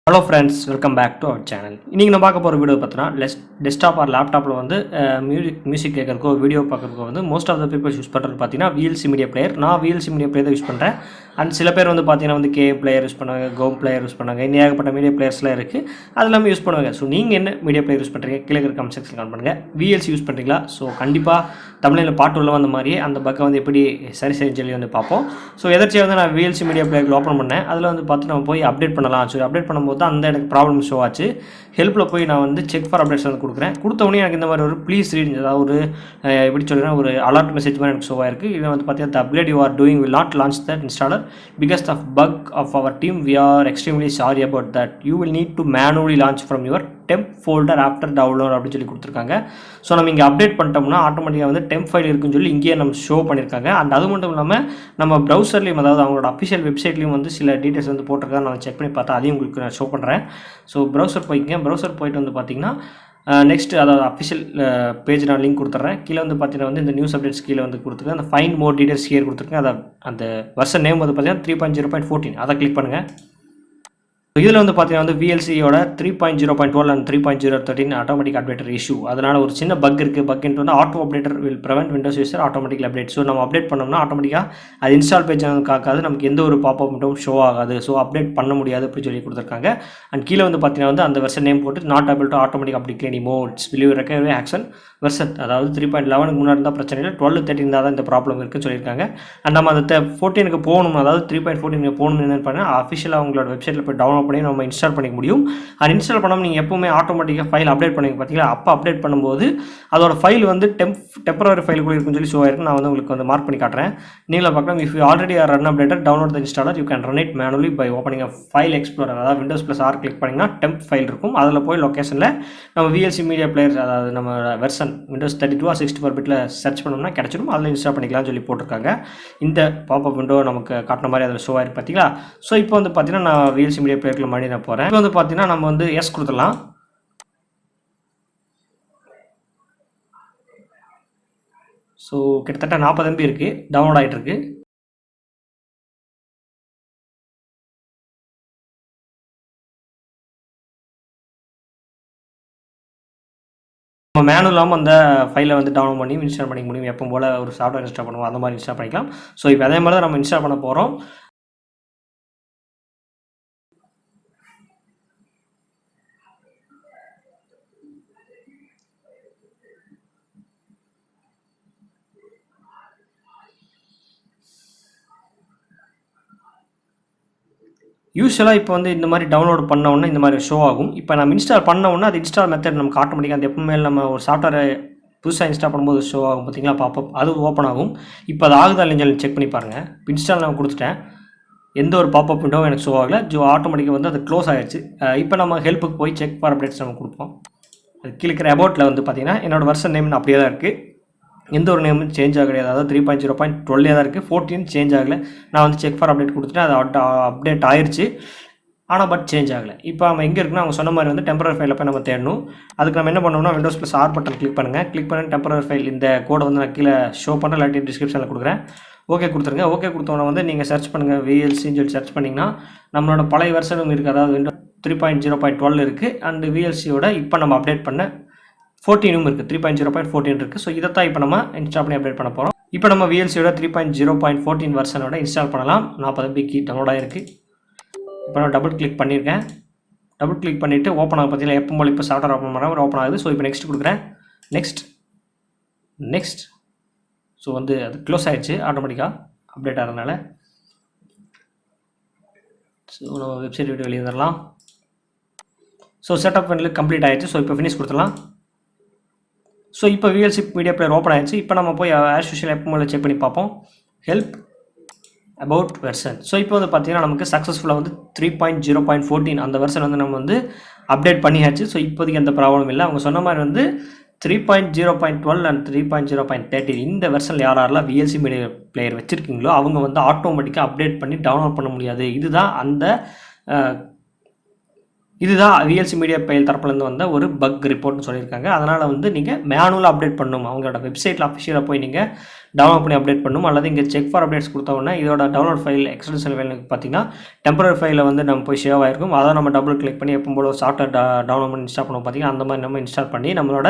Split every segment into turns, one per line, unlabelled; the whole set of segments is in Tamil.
Hello friends, welcome back to our channel. இன்றைக்கி நம்ம பார்க்க போகிற வீடியோ பார்த்தீங்கன்னா டெஸ்க்டாப் ஆர் லேப்டாப்பில் வந்து மியூசிக் கேட்குறக்கோ வீடியோ பார்க்குறதுக்கோ வந்து most of the peoples use பண்ணுறது பார்த்தீங்கன்னா விஎல்சி மீடியா பிளேயர். நான் விஎல்சி மீடியா பிளேயர் தான் யூஸ் பண்ணுறேன். அண்ட் சில பேர் வந்து பார்த்தீங்கன்னா வந்து கே பிளேயர் யூஸ் பண்ணுவாங்க, கோம் பிளேயர் யூஸ் பண்ணுவாங்க, இன்னும் ஏகப்பட்ட மீடியா பிளேயர்ஸ்லாம் இருக்குது. அது எல்லாமே யூஸ் பண்ணுவாங்க. ஸோ நீங்கள் என்ன மீடியா பிளேயர் யூஸ் பண்ணுறீங்க? கீழே இருக்கிற கமெண்ட் செக்ஷன் கமெண்ட் பண்ணுங்கள். விஎல்சி யூஸ் பண்ணுறீங்களா? ஸோ கண்டிப்பாக தமிழில் பாட்டு உள்ள வந்த மாதிரியே அந்த பக்கை வந்து எப்படி சரி சொல்லி வந்து பார்ப்போம். ஸோ எதாச்சும் வந்து நான் விஎல்சி மீடியா பிளேயர் ஓப்பன் பண்ணேன். அதில் வந்து பார்த்து நம்ம போய் அப்டேட் பண்ணலாம். ஸோ அப்டேட் பண்ணும்போது தான் அந்த எனக்கு ப்ராப்ளம் ஷோ ஆச்சு. ஹெல்ப்பில் போய் நான் வந்து செக் ஃபார் அப்டேட்ஸ் வந்து கொடுக்குறேன். கொடுத்தவொடனே எனக்கு இந்த மாதிரி ஒரு ப்ளீஸ் ரீட், அதாவது ஒரு எப்படி சொல்கிறேன், ஒரு அலர்ட் மெசேஜ் மாதிரி எனக்கு ஷோ ஆயிருக்கு. இதை வந்து பார்த்தீங்கன்னா upgrade you are doing will not launch that installer because of bug of our team. We are extremely sorry about that. You will need to manually launch from your temp folder after download அப்படின்னு சொல்லி கொடுத்துருக்காங்க. ஸோ நம்ம இங்கே அப்டேட் பண்ணிட்டோம்னா ஆட்டோமேட்டிக்காக வந்து டெம்ப் ஃபைல் இருக்குன்னு சொல்லி இங்கேயே நம்ம ஷோ பண்ணியிருக்காங்க. அண்ட் அது மட்டும் இல்லாமல் நம்ம ப்ரௌசர்லேயும், அதாவது அவங்களோட அஃபிஷியல் வெப்சைட்லேயும் வந்து சில டீட்டெயில்ஸ் வந்து போட்டிருக்காங்க. நான் செக் பண்ணி பார்த்தா அதையும் உங்களுக்கு நான் ஷோ பண்ணுறேன். So browser போய்க்கங்க. ப்ரௌசர் போயிட்டு வந்து பார்த்தீங்கன்னா நெக்ஸ்ட் அதாவது அஃபிஷியல் பேஜ் நான் லிங்க் கொடுத்துட்றேன். கீழே வந்து பார்த்தீங்கன்னா வந்து இந்த நியூஸ் அப்டேட்ஸ் கீழே வந்து கொடுத்துருக்கேன். அந்த ஃபைண்ட் மோர் டீட்டெயில்ஸ் ஹியர் கொடுத்துருக்கேன். அதை அந்த வெர்ஷன் நேம் வந்து பார்த்தீங்கன்னா 3.0.14 அதை கிளிக் பண்ணுங்கள். இதில் வந்து பார்த்தீங்கன்னா வந்து விஎல்சியோட 3.0.12 அண்ட் 3.0.13 ஆட்டோமேட்டிக் அப்டேட்டர் இஷ்யூ. அதனால் ஒரு சின்ன பக் இருக்குது. பக்ன்ட்டு வந்து auto updater will prevent Windows user automatic update. So நம்ம அப்டேட் பண்ணோம்னா ஆட்டோமேட்டிக்காக அது இன்ஸ்டால் பேஜ் காக்காது, நமக்கு எந்த ஒரு பாப்அப் மட்டும் ஷோ ஆகாது. ஸோ அப்டேட் பண்ண முடியாது அப்படின்னு சொல்லி கொடுத்துருக்காங்க. அண்ட் கீழே வந்து பார்த்தீங்கன்னா வந்து அந்த வெர்ஷன் நேம் போட்டு not able to automatic update any modes will you recover action version. அதாவது 3.11 முன்னாடி இருந்தால் பிரச்சனை இல்லை, 12.13 தான் இந்த ப்ராப்ளம் இருக்குன்னு சொல்லியிருக்காங்க. அண்ட் நம்ம அந்த 14க்கு போகணும், அதாவது 3.14 போகணும்னு என்ன பண்ணால் அஃபிஷியலாக அவங்களோட வெப்சைட்டில் போய் டவுன்லோட் பண்ணி நம்ம இன்ஸ்டால் பண்ணிக்க முடியும். அது இன்ஸ்டால் பண்ணாமல் நீங்கள் எப்பவுமே ஆட்டோமேட்டிக்காக ஃபைல் அப்டேட் பண்ணிங்க பார்த்தீங்களா, அப்போ அப்டேட் பண்ணும்போது அதோட ஃபைல் வந்து டெம்பரரி ஃபைல் கூட இருக்குன்னு சொல்லி ஷோ ஆயிருக்கு. நான் வந்து உங்களுக்கு வந்து மார்க் பண்ணி காட்டுறேன். நீங்களே பார்க்கலாம். If you already are run updated download the installer you can run it manually by opening a file explorer. அதாவது விண்டோஸ் ப்ளஸ் ஆர் கிளிக் பண்ணிங்கன்னா டெம்ப் ஃபைல் இருக்கும். அதில் போய் லொக்கேஷனில் நம்ம விஎல்சி மீடியா பிளேயர், அதாவது நம்ம வெர்ஷன் விண்டோஸ் 32 or 64 பிட்டில் சர்ச் பண்ணோம்னா கிடச்சிடும். அதில் இன்ஸ்டால் பண்ணிக்கலாம்னு சொல்லி போட்டிருக்காங்க. இந்த பாப்அப் விண்டோ நமக்கு காட்டின மாதிரி அதில் ஷோ ஆயிருக்கு பார்த்தீங்களா. ஸோ இப்போ வந்து பார்த்தீங்கன்னா நான் விஎல்சி மீடியா பிளேயரில் மறுபடியும் நான் போகிறேன். இப்போ வந்து பார்த்தீங்கன்னா நம்ம வந்து எஸ் கொடுத்துடலாம். ஸோ கிட்டத்தட்ட 40 MB இருக்குது, டவுன்லோட் ஆகிட்டு இருக்கு. நம்ம மேனுவல் இல்லாமல் அந்த ஃபைலை வந்து டவுன்லோட் பண்ணி இன்ஸ்டால் பண்ணிக்க முடியும். எப்போ போல் ஒரு சாஃப்ட்வேர் இன்ஸ்டால் பண்ணுவோம் அந்த மாதிரி இன்ஸ்டால் பண்ணிக்கலாம். ஸோ இப்போ அதே மாதிரி தான் நம்ம இன்ஸ்டால் பண்ண போகிறோம். யூஸ்வலாக இப்போ வந்து இந்த மாதிரி டவுன்லோட் பண்ணோன்னா இந்த மாதிரி ஷோ ஆகும். இப்போ நம்ம இன்ஸ்டால் பண்ணோன்னா அது இன்ஸ்டால் மெத்தட் நமக்கு ஆட்டோமேட்டிக்காக அந்த எப்பவுமே நம்ம ஒரு சாஃப்ட்வேரை புதுசாக இன்ஸ்டால் பண்ணும்போது ஷோ ஆகும் பார்த்தீங்களா, பாப்பப் அது ஓப்பன் ஆகும். இப்போ அது ஆகுதா இல்லைன்னு சொல்லி செக் பண்ணி பாருங்கள். இன்ஸ்டால் நான் கொடுத்துட்டேன், எந்த ஒரு பாப்பப் விண்டோவும் எனக்கு ஷோ ஆகலை. ஆட்டோமேட்டிக்காக வந்து அது க்ளோஸ் ஆகிடுச்சு. இப்போ நம்ம ஹெல்ப்புக்கு போய் செக் ஃபார் அப்டேட்ஸ் நம்ம கொடுப்போம். அது கீழே இருக்கிற அபவுட்டில் வந்து பார்த்தீங்கன்னா என்னோடய வெர்ஷன் நேம் அப்படியே தான் இருக்குது, எந்த ஒரு நேமும் சேஞ்ச் ஆக கிடையாது. அதாவது 3.0.12 தான் இருக்குது, 14 சேஞ்ச் ஆகலை. நான் வந்து செக் ஃபார் அப்டேட் கொடுத்துட்டேன், அது அப்டேட் ஆயிடுச்சு. ஆனால் பட் சேஞ்ச் ஆகலை. இப்போ நம்ம எங்கே இருக்குன்னா அவங்க சொன்ன மாதிரி வந்து டெம்பரரி ஃபைலில் போய் நம்ம தேடணும். அதுக்கு நம்ம என்ன பண்ணோம்னா Windows plus R button click பண்ணுங்கள். கிளிக் பண்ணி டெம்பரரி ஃபைல் இந்த கோடை வந்து நான் கீழே ஷோ பண்ணுறேன், இல்லாட்டி டிஸ்கிரிப்ஷனில் கொடுக்குறேன். ஓகே கொடுத்துருங்க. ஓகே கொடுத்தோன்னா வந்து நீங்கள் சர்ச் பண்ணுங்கள், விஎல்சின்னு சொல்லி சர்ச் பண்ணிங்கன்னா நம்மளோட பழைய வெர்ஷனும் இருக்குது. அதாவது விண்டோஸ் 3.0.12 இருக்குது. அண்ட் விஎல்சியோட இப்போ நம்ம அப்டேட் பண்ண 14 இருக்குது, 3.0.14 இருக்குது. ஸோ இதை தான் இப்போ நம்ம இன்ஸ்டால் பண்ணி அப்டேட் பண்ண போகிறோம். இப்போ நம்ம விஎல்சியோட 3.0.14 வெர்ஷனோட இன்ஸ்டால் பண்ணலாம். 40 MB டவுன்லோட் ஆகிருக்கு. இப்போ நான் டபுள் கிளிக் பண்ணியிருக்கேன். டபுள் கிளிக் பண்ணிவிட்டு ஓப்பன் ஆக பார்த்தீங்கன்னா எப்போ போல் இப்போ சாஃப்ட்வேர் ஓப்பன் பண்ணால் ஓப்பன் ஆகுது. ஸோ இப்போ நெக்ஸ்ட் கொடுக்குறேன். நெக்ஸ்ட் ஸோ வந்து அது க்ளோஸ் ஆகிடுச்சு ஆட்டோமேட்டிக்காக அப்டேட் ஆகிறதுனால. ஸோ நம்ம வெப்சைட் விட்டு வெளியே வந்துடலாம். ஸோ செட்டப் வந்து கம்ப்ளீட் ஆகிடுச்சு. ஸோ இப்போ ஃபினிஷ் கொடுத்துடலாம். ஸோ இப்போ விஎல்சி மீடியா பிளேயர் ஓப்பன் ஆகிடுச்சு. இப்போ நம்ம போய் ஆஸ் யூஷுவல் எப்போ மேலே செக் பண்ணி பார்ப்போம். Help about version. ஸோ இப்போ வந்து பார்த்தீங்கன்னா நமக்கு சக்ஸஸ்ஃபுல்லாக வந்து 3.0.14 அந்த வெர்ஷன் வந்து நம்ம வந்து அப்டேட் பண்ணியாச்சு. ஸோ இப்போதைக்கு எந்த ப்ராப்ளம் இல்லை. அவங்க சொன்ன மாதிரி வந்து 3.0.12 அண்ட் 3.0.13 இந்த வெர்ஷனில் யாரெல்லாம் விஎல்சி மீடியா பிளேயர் வச்சுருக்கீங்களோ அவங்க வந்து ஆட்டோமேட்டிக்காக அப்டேட் பண்ணி டவுன்லோட் பண்ண முடியாது. இதுதான் விஎல்சி மீடியா பிளேயர் தரப்புலேருந்து வந்த ஒரு பக் ரிப்போர்ட்னு சொல்லியிருக்காங்க. அதனால் வந்து நீங்கள் மேனுவலாக அப்டேட் பண்ணணும். அவங்களோட வெப்சைட்டில் அஃபிஷியலாக போய் நீங்கள் டவுன்லோட் பண்ணி அப்டேட் பண்ணணும். அல்லது இங்கே செக் ஃபார் அப்டேட்ஸ் கொடுத்த உடனே இதோட டவுன்லோட் ஃபைல் எக்ஸ்டென்ஷன் ஃபைல் பார்த்தீங்கன்னா டெம்பரரி ஃபைலில் வந்து நம்ம போய் சேவ் ஆகிருக்கும். அதை நம்ம டபுள் கிளிக் பண்ணி எப்போ போல சாஃப்ட்வேர் டவுன்லோட் பண்ணி இன்ஸ்டால் பண்ணுவோம் பார்த்தீங்கன்னா அந்த மாதிரி நம்ம இன்ஸ்டால் பண்ணி நம்மளோட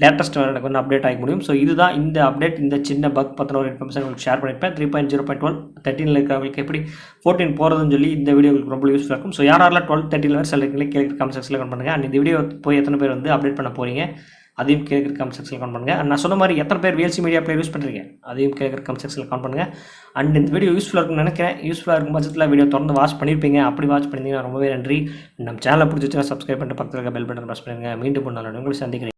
லேட்டஸ்ட் எனக்கு வந்து அப்டேட் ஆகி முடியும். ஸோ இதுதான் இந்த அப்டேட், இந்த சின்ன பக் பற்றின ஒரு இன்ஃபர்மேஷன் உங்களுக்கு ஷேர் பண்ணியிருப்பேன். 3.0.12 13 இருக்கிறவங்களுக்கு எப்படி 14 போகிறதுன்னு சொல்லி இந்த வீடியோ உங்களுக்கு ரொம்ப யூஸ்ஃபுல்லாக இருக்கும். ஸோ யாரெல்லாம் 12 13 வரை செலக்ட் கேட்குற கமெண்ட் செக்ஷனில் கமெண்ட் பண்ணுங்கள். அண்ட் இந்த வீடியோ போய் எத்தனை பேர் வந்து அப்டேட் பண்ண போகிறீங்க அதையும் கேட்குற கமெண்ட் செக்ஷனில் கமெண்ட் பண்ணுங்கள். நான் சொன்ன மாதிரி எத்தனை பேர் VLC மீடியா பிளேயர் யூஸ் பண்ணுறீங்க அதையும் கேட்குற கமெண்ட் செக்ஷனில் கமெண்ட் பண்ணுங்கள். அண்ட் இந்த வீடியோ யூஸ்ஃபுல்லாக இருக்கும்னு நினைக்கிறேன். யூஸ்ஃபுல்லாக இருக்கும் பட்சத்தில் வீடியோ தொடர்ந்து வாட்ச் பண்ணியிருப்பீங்க. அப்படி வாட்ச் பண்ணிங்கன்னா ரொம்பவே நன்றி. நம்ம சேனலை பிடிச்சிச்சுன்னா சப்ஸ்கிரைப் பண்ணிட்டு பக்கத்தில் இருக்க பெல் பட்டன் ப்ரெஸ் பண்ணுங்கள். மீண்டும் ஒரு நாள் உங்களை சந்திக்கிறேன்.